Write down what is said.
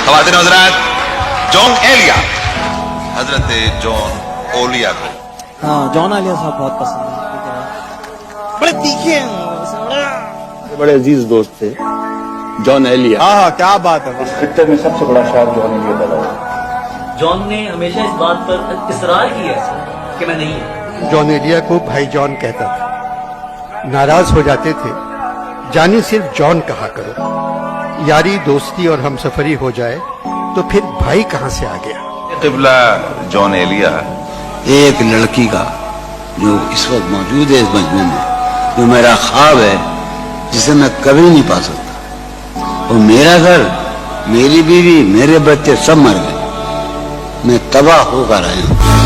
خواتین حضرات، جون ایلیا، حضرت جون اولیا کو ہاں جون ایلیا صاحب بہت پسند ہے، بڑے تیکھے ہیں، بڑے عزیز دوست تھے جون ایلیا. ہاں کیا بات ہے. اس خطے میں سب سے بڑا شاعر جون ایلیا پیدا ہوا. جون نے ہمیشہ اس بات پر اصرار کیا کہ میں نہیں ہوں. جون ایلیا کو بھائی جان کہتا تھا. ناراض ہو جاتے تھے، جانی صرف جان کہا کرو. یاری دوستی اور ہم سفری ہو جائے تو پھر بھائی کہاں سے آ گیا. قبلہ جون ایلیا ایک لڑکی کا جو اس وقت موجود ہے اس مجمع میں، جو میرا خواب ہے، جسے میں کبھی نہیں پا سکتا. اور میرا گھر، میری بیوی، میرے بچے سب مر گئے. میں تباہ ہو کر آیا ہوں.